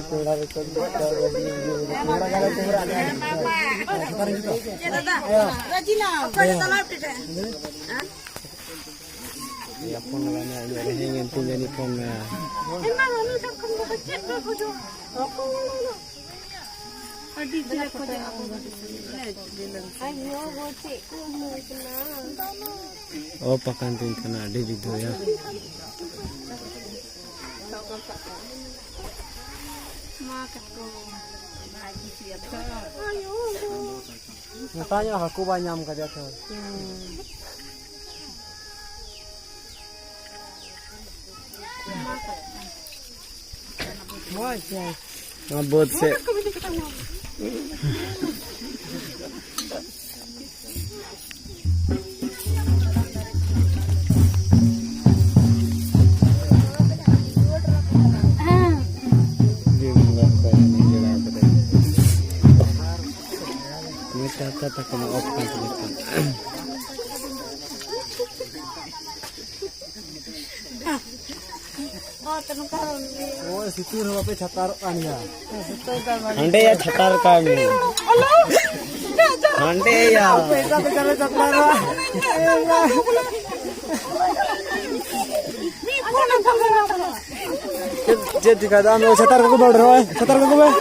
Pura itu pura kalau pura ada. Sekarang juga. Rajina, apa yang tanah itu? Ya pun lana ada hingin tinggal di pun. Emang anu tak kamu kecil tu tu. Aku anu. Adi jelek kau aku. Ayo, bocik kamu kena. Oh, pakantin kena ada gitu ya. Makan tu. Ayo. Natanya aku banyak kerja tu. Mabot se. Kata kena opkan kita. Oh, terungkaran. Oh, situ apa catar kan ya? Ande ya catar kan. Ande ya. Peta cara catar. Jadi kata anu catar ke bawah, catar ke bawah.